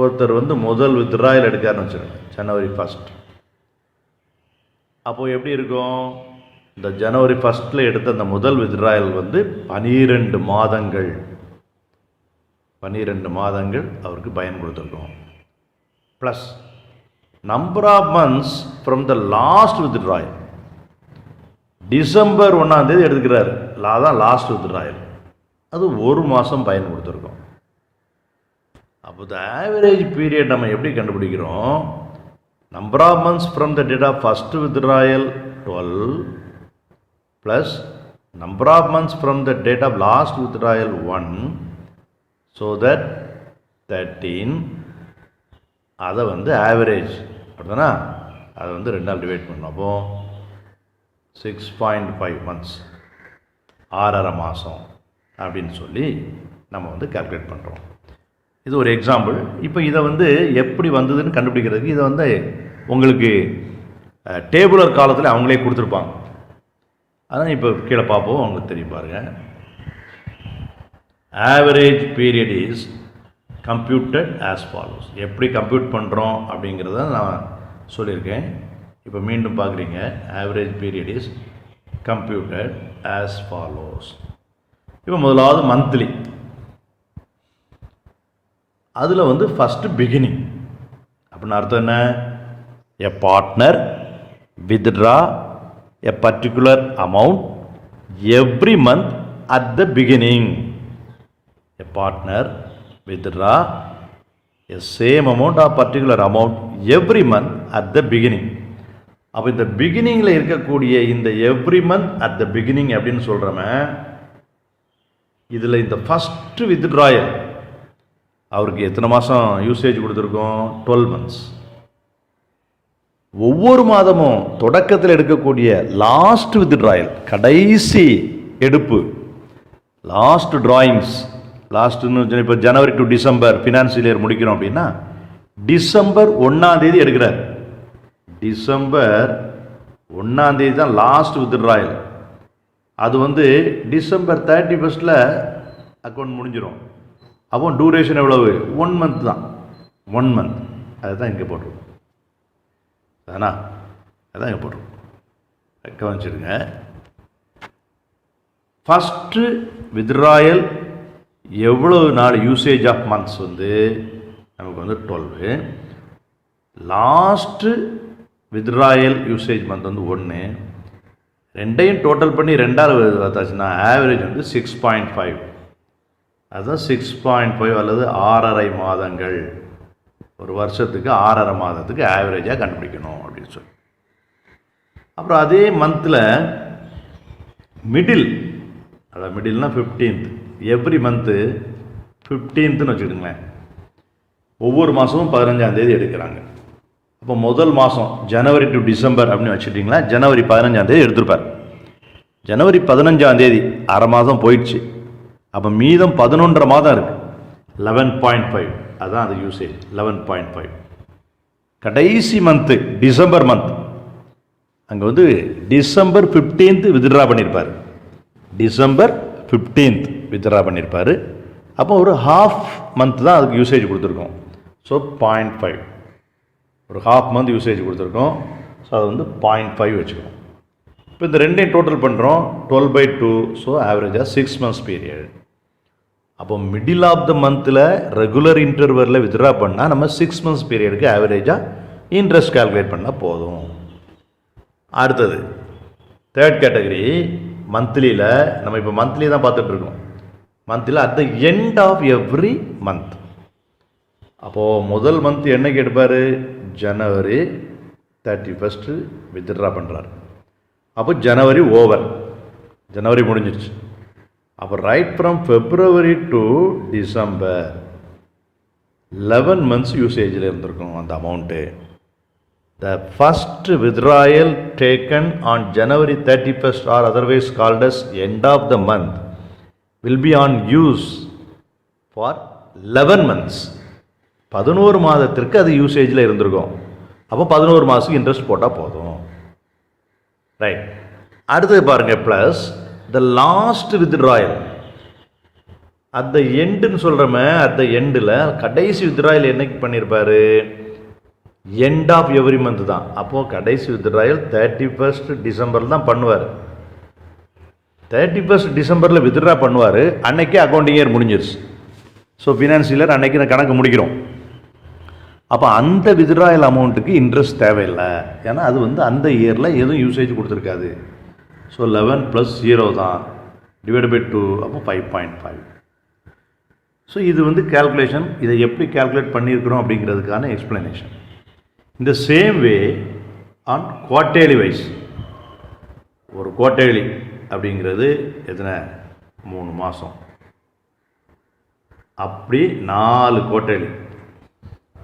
ஒருத்தர் வந்து முதல் வித்ட்ராயல் எடுக்காருன்னு வச்சுருக்கேன், ஜனவரி 1. அப்போது எப்படி இருக்கும்? இந்த ஜனவரி 1 எடுத்த அந்த முதல் வித்ட்ராயல் வந்து 12 மாதங்கள் அவருக்கு பயன் கொடுத்துருக்கோம். Plus number of months from the last withdrawal, December 1 எடுத்துக்கிறார், அதான் லாஸ்ட் வித்ட்ராயல், அது ஒரு மாதம் பயன் கொடுத்துருக்கோம். அப்போ த ஆவரேஜ் பீரியட் நம்ம எப்படி கண்டுபிடிக்கிறோம்? Number of months from the date of first withdrawal 12 plus number of months from the date of last withdrawal 1, so that 13, அதை வந்து ஆவரேஜ் அப்படின்னா அதை வந்து 2ஆல் டிவைட் பண்ணோம். அப்போது 6.5 மந்த்ஸ், 6.5 மாதம் அப்படின்னு சொல்லி நம்ம வந்து கால்குலேட் பண்ணுறோம். இது ஒரு எக்ஸாம்பிள். இப்போ இதை வந்து எப்படி வந்ததுன்னு கண்டுபிடிக்கிறதுக்கு இதை வந்து உங்களுக்கு டேபுலர் காலத்தில் அவங்களே கொடுத்துருப்பாங்க. அதான் இப்போ கீழே பார்ப்போம், அவங்களுக்கு தெரியும் பாருங்கள். Average period is computed as follows. எப்படி கம்ப்யூட் பண்ணுறோம் அப்படிங்கிறத நான் சொல்லியிருக்கேன். இப்போ மீண்டும் பார்க்குறீங்க. Average period is computed as follows. இப்போ முதலாவது மந்த்லி, அதில் வந்து ஃபஸ்ட்டு பிகினிங் அப்படின்னு அர்த்தம் என்ன? எ partner withdraw a particular amount every month at the beginning. A partner withdraw a same amount or particular amount every month at the beginning. அப்போ இந்த பிகினிங்கில் இருக்கக்கூடிய இந்த every month at the beginning அப்படின்னு சொல்கிறோமே, இதில் இந்த ஃபஸ்ட்டு வித்ட்ராயல் அவருக்கு எத்தனை மாதம் யூசேஜ் கொடுத்துருக்கோம்? 12 months. ஒவ்வொரு மாதமும் தொடக்கத்தில் எடுக்கக்கூடிய லாஸ்ட் வித்ட்ராயல், கடைசி எடுப்பு, லாஸ்ட் டிராயிங்ஸ், லாஸ்ட்டுன்னு இப்போ ஜனவரி டு டிசம்பர் ஃபினான்ஷியல் இயர் முடிக்கிறோம் அப்படின்னா டிசம்பர் 1 எடுக்கிறார். டிசம்பர் 1 தான் லாஸ்ட் வித்ட்ராயல். அது வந்து டிசம்பர் 31 அக்கௌண்ட் முடிஞ்சிடும். அப்போ டூரேஷன் எவ்வளவு? 1 month தான். 1 month. அதுதான் இங்கே போட்டிருக்கோம். அதானா? அதுதான் இங்கே போட்டிருக்கோம். கவனிச்சிடுங்க. ஃபஸ்ட்டு வித்ட்ராயல் எவ்வளவு நாள் யூசேஜ் ஆஃப் மந்த்ஸ் வந்து நமக்கு வந்து 12. லாஸ்ட்டு வித்ட்ராயல் யூசேஜ் மந்த் வந்து 1. ரெண்டையும் டோட்டல் பண்ணி 2ஆல் பார்த்தாச்சுன்னா ஆவரேஜ் வந்து 6.5. அதுதான் 6.5 அல்லது 6.5 மாதங்கள். ஒரு வருஷத்துக்கு 6.5 மாதத்துக்கு ஆவரேஜாக கண்டுபிடிக்கணும் அப்படின்னு சொல்லி. அப்புறம் அதே மந்தில் மிடில், அதாவது மிடில்னா 15th, எவ்ரி மந்த்து 15th வச்சுக்கிட்டுங்களேன். ஒவ்வொரு மாதமும் 15 எடுக்கிறாங்க. அப்போ முதல் மாதம் ஜனவரி டு டிசம்பர் அப்படின்னு வச்சுட்டிங்களா, ஜனவரி 15 எடுத்திருப்பார். ஜனவரி 15 அரை மாதம் போயிடுச்சு. அப்போ மீதம் 11.5 மாதம் இருக்குது. 11.5 அதுதான் அது யூசேஜ். 11.5 கடைசி மந்த்து டிசம்பர் மந்த். அங்கே வந்து டிசம்பர் 15th வித்ட்ரா பண்ணியிருப்பார். டிசம்பர் 15th வித்ட்ரா பண்ணியிருப்பார். அப்போ ஒரு ஹாஃப் மந்த் தான் அதுக்கு யூசேஜ் கொடுத்துருக்கோம். ஸோ 0.5, ஒரு ஹாஃப் மந்த் யூசேஜ் கொடுத்துருக்கோம். ஸோ அது வந்து 0.5 வச்சுக்கோம். இப்போ இந்த ரெண்டையும் டோட்டல் பண்ணுறோம். 12/2, ஸோ ஆவரேஜாக 6 months பீரியட். அப்போ மிடில் ஆஃப் த மந்தில் ரெகுலர் இன்டர்வலில் வித்ட்ரா பண்ணால் நம்ம 6 months பீரியடுக்கு ஆவரேஜாக இன்ட்ரெஸ்ட் கால்குலேட் பண்ணால் போதும். அடுத்தது தேர்ட் கேட்டகரி மந்த்லியில். நம்ம இப்போ மந்த்லி தான் பார்த்துட்ருக்கோம். மந்த்லியில் at the end of every month. அப்போது முதல் மந்த் என்னைக்கு எடுப்பார்? ஜனவரி 31 வித்ட்ரா பண்ணுறாரு. அப்போ ஜனவரி ஓவர், ஜனவரி முடிஞ்சிருச்சு. அப்போ right from February to December 11 months யூசேஜில் இருந்திருக்கும் அந்த amount. The first withdrawal taken on January 31 or otherwise called as end of the month will be on use for 11 months. 11 மாதத்திற்கு அது யூசேஜில் இருந்திருக்கும். அப்போ 11 மாதத்துக்கு இன்ட்ரெஸ்ட் போட்டால் போதும். ரைட். அடுத்தது பாருங்கள். Plus the last withdrawal at the எண்டுன்னு சொல்கிறோமே, அட் த எண்டில் கடைசி வித்ட்ராயல் என்னைக்கு பண்ணியிருப்பார்? எண்ட் ஆஃப் எவ்ரி மந்த் தான். அப்போது கடைசி வித்ட்ராயல் 31 டிசம்பர் தான் பண்ணுவார். 31st டிசம்பரில் வித்ட்ரா பண்ணுவார், அன்னைக்கே அக்கௌண்டிங் இயர் முடிஞ்சிருச்சு. ஸோ ஃபினான்சியலர் அன்னைக்கு நான் கணக்கு முடிக்கிறோம். அப்போ அந்த வித்ட்ராயல் அமௌண்ட்டுக்கு இன்ட்ரெஸ்ட் தேவையில்லை, ஏன்னா அது வந்து அந்த இயரில் எதுவும் யூசேஜ் கொடுத்துருக்காது. ஸோ 11 + 0 தான், டிவைட் பை 2, அப்போ 5.5. ஸோ இது வந்து கேல்குலேஷன். இதை எப்படி கேல்குலேட் பண்ணியிருக்கிறோம் அப்படிங்கிறதுக்கான எக்ஸ்ப்ளனேஷன். இந்த same way on quarterly wise, ஒரு குவார்ட்டர்லி அப்படிங்கிறது எத்தனை, 3 மாதம், அப்படி 4 குவார்ட்டர்லி,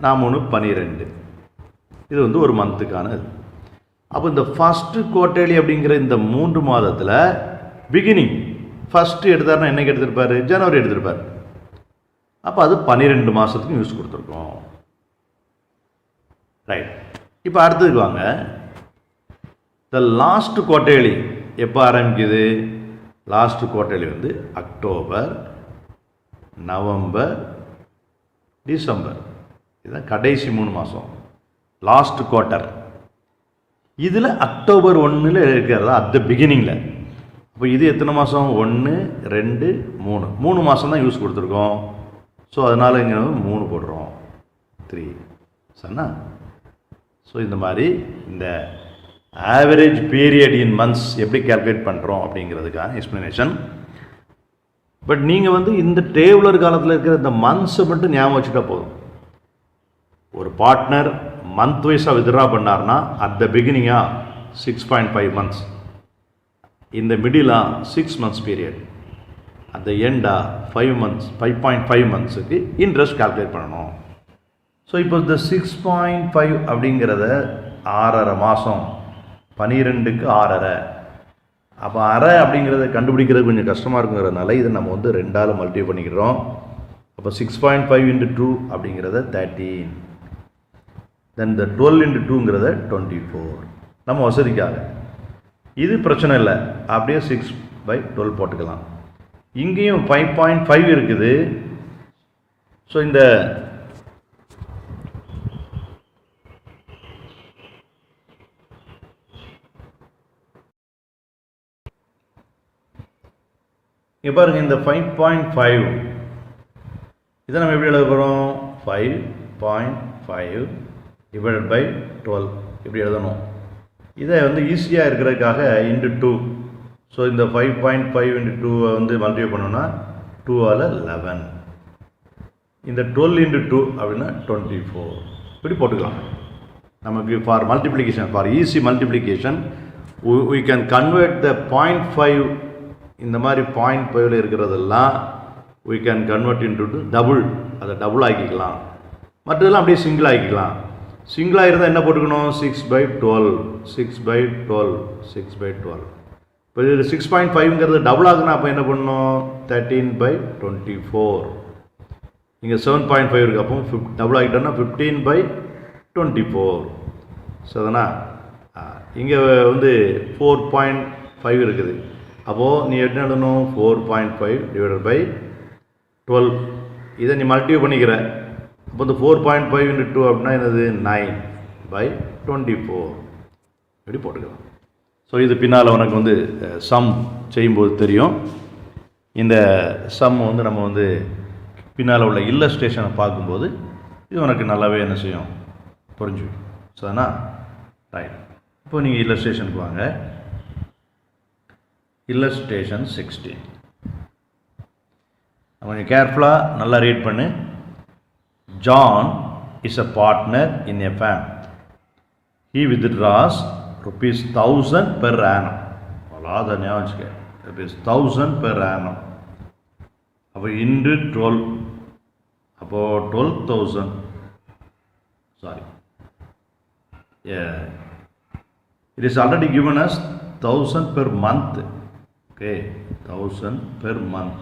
3 12, இது வந்து ஒரு மந்த்துக்கான இது. அப்போ இந்த ஃபஸ்ட்டு குவார்ட்டர்லி அப்படிங்கிற இந்த 3 மாதத்தில் பிகினிங் ஃபஸ்ட்டு எடுத்தாருன்னா என்னைக்கு எடுத்திருப்பார், ஜனவரி எடுத்திருப்பார். அப்போ அது 12 மாதத்துக்கு யூஸ் கொடுத்துருக்கோம். ரைட். இப்போ அடுத்ததுக்கு வாங்க. த லாஸ்ட் குவார்ட்டர்லி எப்போ ஆரம்பிக்குது, லாஸ்ட் குவார்ட்டர்லி வந்து அக்டோபர், நவம்பர், டிசம்பர், இதுதான் கடைசி 3 மாதம், லாஸ்ட் குவார்ட்டர். இதில் அக்டோபர் 1 இருக்கிறதா அட் த பிகினிங்கில். அப்போ இது எத்தனை மாதம், 1, 2, 3 மாதம் தான் யூஸ் கொடுத்துருக்கோம். ஸோ அதனால் இங்கே 3 போடுறோம், 3 சரிண்ணா. ஸோ இந்த மாதிரி இந்த ஆவரேஜ் பீரியட் இன் மந்த்ஸ் எப்படி கேல்குலேட் பண்ணுறோம் அப்படிங்கிறதுக்கான எக்ஸ்ப்ளனேஷன். பட் நீங்கள் வந்து இந்த டேபுலர் காலத்தில் இருக்கிற இந்த மந்த்ஸை மட்டும் ஞாபகம் வச்சுட்டா போதும். ஒரு பார்ட்னர் மந்த் வைஸாக வித்ட்ரா பண்ணார்னா அட் த பிகினிங்காக 6.5 மந்த்ஸ், இந்த மிடிலாக 6 மந்த்ஸ் பீரியட், அட் த எண்டாக 5 மந்த்ஸ், 5.5 மந்த்ஸுக்கு இன்ட்ரெஸ்ட் கால்குலேட் பண்ணணும். ஸோ இப்போ இந்த 6.5 அப்படிங்கிறத 6.5 மாதம், 12க்கு 6.5. அப்போ அரை அப்படிங்கிறத கண்டுபிடிக்கிறது கொஞ்சம் கஷ்டமாக இருக்குங்கிறதுனால இதை நம்ம வந்து 2ஆல் மல்டிப்ளை பண்ணிக்கிறோம். அப்போ 6.5 × 2 அப்படிங்கிறத 13, தென் இந்த 12 × 2ங்கிறத 24. நம்ம வசதிக்காக இது பிரச்சனை இல்லை, அப்படியே 6/12 போட்டுக்கலாம். இங்கேயும் 5.5 இருக்குது. ஸோ இந்த இங்கே பாருங்கள், இந்த 5.5 இதை நம்ம எப்படி எழுத போகிறோம், 5.5 டிவைடட் பை 12 இப்படி எழுதணும். இதை வந்து ஈஸியாக இருக்கிறதுக்காக × 2. ஸோ இந்த 5.5 × 2 வந்து மல்டிப்ளை பண்ணோன்னா 2ஆல் 11, இந்த 12 × 2 அப்படின்னா 24 இப்படி போட்டுக்கலாம். நமக்கு for multiplication, for easy multiplication we can convert the 0.5, இந்த மாதிரி 0.5ல் இருக்கிறதெல்லாம் we can convert into double, அதை டபுள் ஆக்கிக்கலாம். மற்றதெல்லாம் அப்படியே சிங்கிள் ஆக்கிக்கலாம். சிங்கிளாக இருந்தால் என்ன போட்டுக்கணும், 6/12, 6/12, 6/12. இப்போ இது 6.5ங்கிறது டபுள் ஆகுனா அப்போ என்ன பண்ணணும், 13/24. இங்கே 7.5 இருக்குது, அப்போ டபுள் ஆகிட்டோன்னா 15/24. ஸோ அதனால் இங்கே வந்து 4.5 இருக்குது. அப்போது நீ என்ன எழுதணும், 4.5 டிவைடட் பை 12. இதை நீ மல்டிப்ளை பண்ணிக்கிற. அப்போ இந்த 4.5 × 2 அப்படின்னா என்னது, 9/24 இப்படி போட்டுக்கலாம். ஸோ இது பின்னால் உனக்கு வந்து சம் செய்யும்போது தெரியும். இந்த சம் வந்து நம்ம வந்து பின்னால் உள்ள இல்லஸ்ட்ரேஷனை பார்க்கும்போது இது உனக்கு நல்லாவே என்ன செய்யும், புரிஞ்சுக்கும். ஸோ அதனால் ரைட். இப்போ நீங்கள் இல்லஸ்ட்ரேஷனுக்கு வாங்க. இல்லஸ்ட்ரேஷன் 16 கொஞ்சம் கேர்ஃபுல்லாக நல்லா ரீட் பண்ணு. John is a partner in a firm. He withdraws ₹1,000 per annum. அவ்வளோதான் ஞாபகம் வச்சுக்க, ₹1,000 per annum. அப்போ இன்று 12, அப்போது 12,000, sorry, it is already given us 1,000 per month. Okay, 1,000 per month,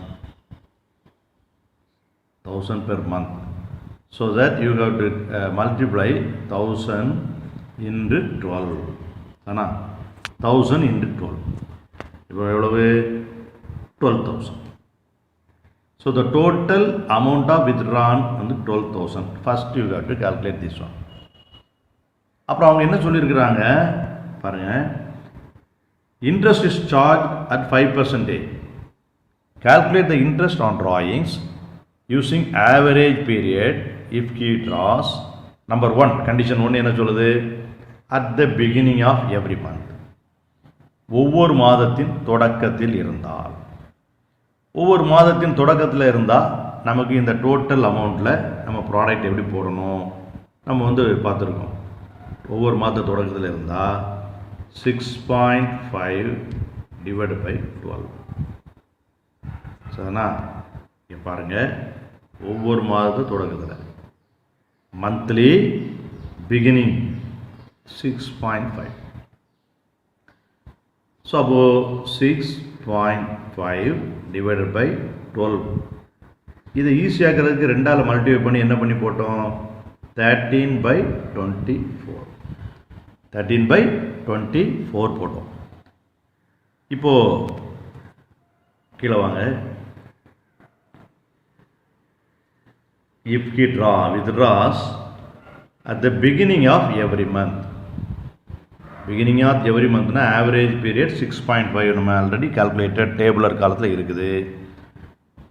1,000 per month. So that you have to multiply 1,000 into 12. Ana 1,000 into 12. இப்போ எவ்வளவு, 12,000. So the total amount of withdrawn வந்து 12,000. First you have to calculate this one. அப்புறம் அவங்க என்ன சொல்லியிருக்கிறாங்க பாருங்க, interest is charged at 5%. Calculate the interest on drawings using average period if he draws. Number 1, condition 1 என்ன சொல்லுது? At the beginning of every month. ஒவ்வொரு மாதத்தின் தொடக்கத்தில் இருந்தால். ஒவ்வொரு மாதத்தின் தொடக்கத்தில் இருந்தால் நமக்கு இந்த டோட்டல் அமௌண்ட்டில் நம்ம ப்ராடக்ட் எப்படி போடணும் நம்ம வந்து பார்த்துருக்கோம். ஒவ்வொரு மாத தொடக்கத்தில் இருந்தால் 6.5 divided by 12. சரிண்ணா? இங்கே பாருங்கள், ஒவ்வொரு மாதத்து தொடக்கத்தில் மந்த்லி பிகினிங் 6.5. ஸோ அப்போது 6.5 divided by 12. இதை ஈஸியாக்கிறதுக்கு 2ஆல் மல்டிப்ளை பண்ணி என்ன பண்ணி போட்டோம்? 13/24. 13/24 போட்டோம். இப்போது கீழே வாங்க. If he withdraws at the beginning of every month. Beginning of every month na average period 6.5 நம்ம ஆல்ரெடி கால்குலேட்டட் டேபுலர் காலத்தில் இருக்குது.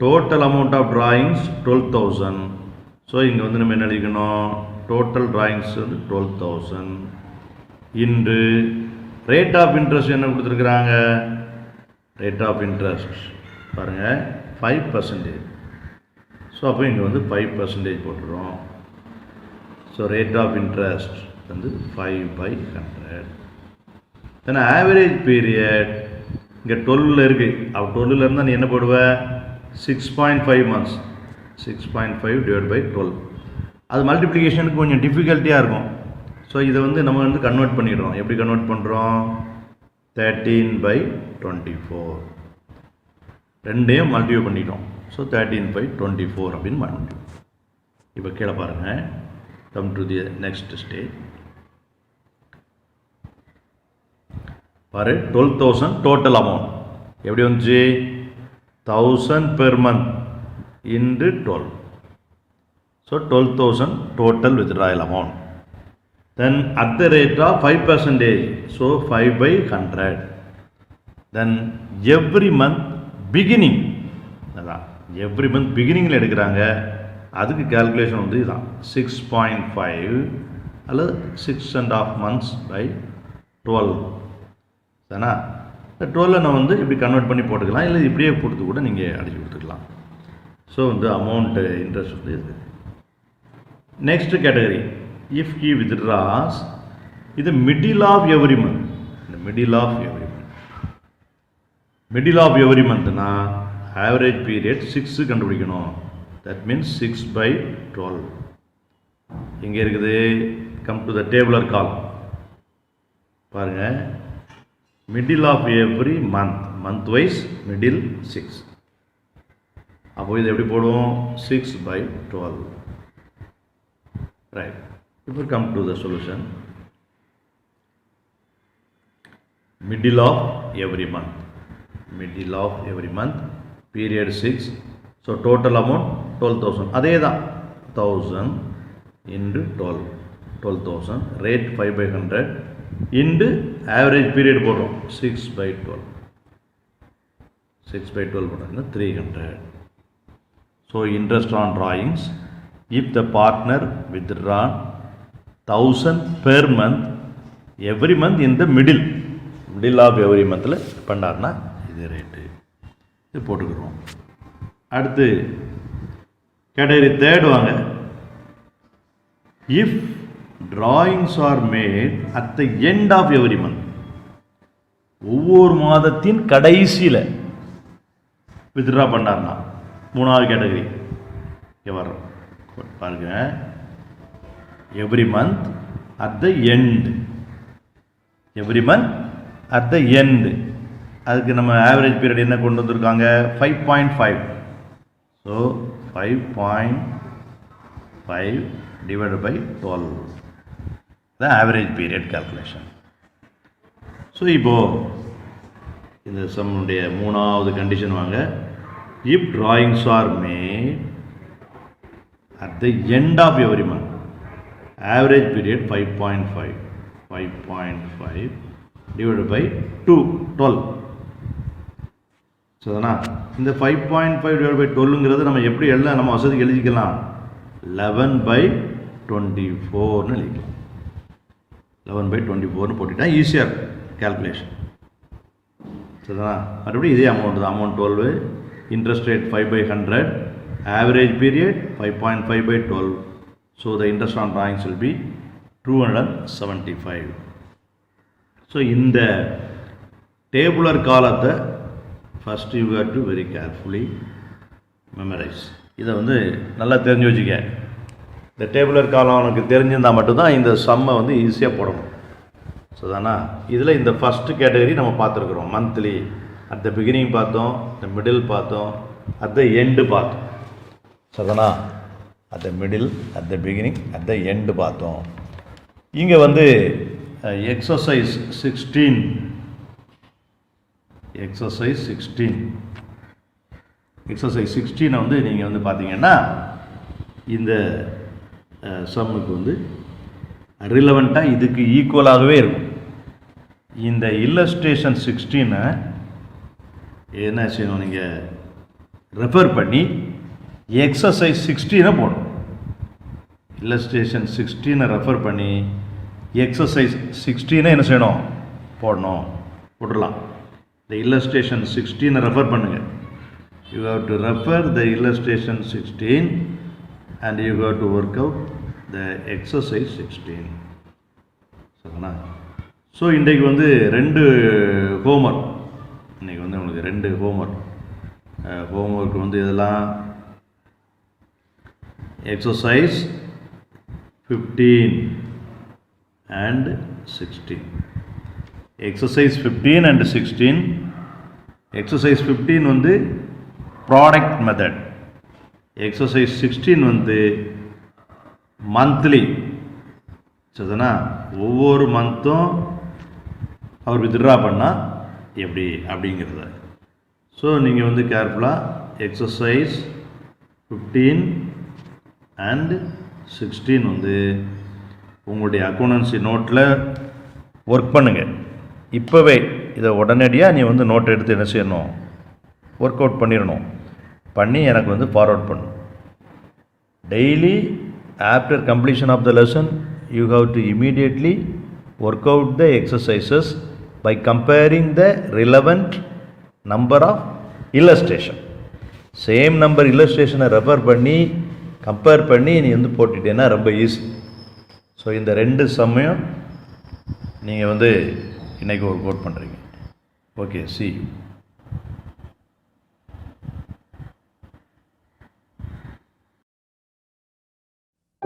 Total amount of drawings 12,000. So இங்கே வந்து நம்ம என்ன எழுதிக்கணும்? டோட்டல் drawings வந்து 12,000 இன்று ரேட் ஆஃப் இன்ட்ரெஸ்ட் என்ன கொடுத்துருக்குறாங்க? ரேட் ஆஃப் இன்ட்ரெஸ்ட் பாருங்கள் 5%. ஸோ அப்போ இங்கே வந்து 5% போட்டுருவோம். ஸோ ரேட் ஆஃப் இன்ட்ரெஸ்ட் வந்து 5/100. தென் ஆவரேஜ் பீரியட் இங்கே 12 இருக்குது. அப்போ 12 இருந்தால் நீ என்ன போடுவ? 6.5 months. 6.5 divided by 12. அது மல்டிப்ளிகேஷனுக்கு கொஞ்சம் டிஃபிகல்ட்டியாக இருக்கும். ஸோ இதை வந்து நம்ம வந்து கன்வெர்ட் பண்ணிடுறோம். எப்படி கன்வெர்ட் பண்ணுறோம்? 13/24. ரெண்டையும் மல்டிப்ளை பண்ணிட்டோம். ஸோ 13/24 அப்படின்னு பண்ணிட்டோம். இப்போ கீழே பாருங்கள். Come to the next stage. பாரு 12,000 டோட்டல் அமௌண்ட் எப்படி வந்துச்சு? 1000 per month into 12. So 12,000 total withdrawal amount. Then at the rate of 5%. So 5/100. Then every month beginning. Every month beginning எடுக்கிறாங்க. அதுக்கு calculation வந்து இதுதான் 6.5 அல்லது 6.5 months by 12. சரிண்ணா? இந்த 12 நம்ம வந்து இப்படி கன்வெர்ட் பண்ணி போட்டுக்கலாம், இல்லை இப்படியே கொடுத்து கூட நீங்கள் அடிச்சு கொடுத்துக்கலாம். ஸோ வந்து அமௌண்ட்டு இன்ட்ரெஸ்ட் வந்து இது. Next category if he withdraws. இது மிடில் ஆஃப் எவ்ரி மந்த். இந்த middle of every month. Middle of every மந்த்னா ஆவரேஜ் பீரியட் 6 கண்டுபிடிக்கணும். That means 6/12. இங்கே இருக்குது. Come to the tabular column. பாருங்கள், middle of every month, month wise middle 6. அப்போ இது எப்படி போடுவோம்? 6/12. ரைட். இப்போ come to the solution. Middle of every month. Middle of every month period 6. So total amount 12,000. அதே தான் 1000 into 12. 12,000. Rate 5/100 into average period போடுறோம் 6/12. 6/12 போட்டோம்னா 300. So interest on drawings if the partner withdrawn 1000 per month every month in the middle of every மந்தில் பண்ணார்னா இது ரேட்டு. இது போட்டுக்கிறோம். அடுத்து கேட்டகரி தேர்ட் வாங்க. If drawings are made at the end of every month. ஒவ்வொரு மாதத்தின் கடைசியில் வித்ட்ரா பண்ணார்னா 3வது கேட்டகரி வரும். பாருங்க, every month at the end. Every month at the end. அதுக்கு நம்ம ஆவரேஜ் பீரியட் என்ன கொண்டு வந்திருக்காங்க? 5.5. So 5.5 divided by 12. the average period calculation. So இப்போது இந்த சம்முடைய 3வது கண்டிஷன் வாங்க. If drawings are made at the end of every month, average period 5.5. 5.5 divided by 12. சரிதானா? இந்த 5.5/12ங்கிறது நம்ம எப்படி எழுதலாம், நம்ம வசதிக்கு எழுதிக்கலாம். 11/24ன்னு எழுதிக்கலாம். 11/24ன்னு போட்டுட்டா ஈஸியாக இருக்கும் கேல்குலேஷன். சரிதானா? மறுபடியும் இதே அமௌண்ட் தான். Amount 12, interest rate 5/100, average period 5.5/12. So the interest on drawings will be 275. So இந்த டேபுலர் காலத்தை first you have to very carefully memorise. இதை வந்து நல்லா தெரிஞ்சு வச்சுக்க. இந்த டேபுலர் காலம் உனக்கு தெரிஞ்சிருந்தால் மட்டும்தான் இந்த சம்மை வந்து ஈஸியாக போடணும். ஸோ தானா? இதில் இந்த ஃபஸ்ட்டு கேட்டகரி நம்ம பார்த்துருக்குறோம். மந்த்லி அட் த பிகினிங் பார்த்தோம், த மிடில் பார்த்தோம், அட் த எண்டு பார்த்தோம். ஸோ தானா? At the middle, at the beginning, at the end பார்த்தோம். இங்கே வந்து எக்ஸசைஸ் 16 வந்து நீங்கள் வந்து பார்த்தீங்கன்னா இந்த சம்முக்கு வந்து ரிலவெண்ட்டாக இதுக்கு ஈக்குவலாகவே இருக்கும். இந்த இல்லஸ்ட்ரேஷன் 16 என்ன செய்யணும், நீங்கள் ரெஃபர் பண்ணி எக்ஸசைஸ் 16 போடணும். இல்லஸ்ட்ரேஷன் 16 ரெஃபர் பண்ணி எக்ஸசைஸ் 16 என்ன செய்யணும், போடலாம். இந்த இல்லஸ்ட்ரேஷன் 16 ரெஃபர் பண்ணுங்கள். You have to refer the illustration 16 and you have to work out the exercise 16. சரிங்களா? ஸோ இன்றைக்கு வந்து 2 ஹோம்ஒர்க். இன்றைக்கி வந்து உங்களுக்கு 2 ஹோம்ஒர்க் வந்து இதெல்லாம் exercise 15 and 16. Exercise 15 and 16. Exercise 15 வந்து ப்ராடக்ட் மெத்தட். எக்ஸசைஸ் 16 வந்து மந்த்லி. சரிதானா? ஒவ்வொரு மந்த்தும் அவர் வித்ட்ரா பண்ணால் எப்படி அப்படிங்கிறத. ஸோ நீங்கள் வந்து கேர்ஃபுல்லாக எக்ஸசைஸ் 15 and 16 வந்து உங்களுடைய அக்கௌண்டன்சி நோட்டில் ஒர்க் பண்ணுங்கள். இப்போவே இதை உடனடியாக நீ வந்து நோட் எடுத்து என்ன செய்யணும், ஒர்க் அவுட் பண்ணி எனக்கு வந்து ஃபார்வர்ட் பண்ணணும். Daily after completion of the lesson you have to immediately work out the exercises by comparing the relevant number of illustration. Same number இல்லஸ்ட்ரேஷனை ரெஃபர் பண்ணி கம்பேர் பண்ணி நீ வந்து போட்டுட்டேன்னா ரொம்ப ஈஸி. ஸோ இந்த 2 சமயம் நீங்கள் வந்து இன்றைக்கி ஒர்க் அவுட் பண்ணுறீங்க. Okay, see you.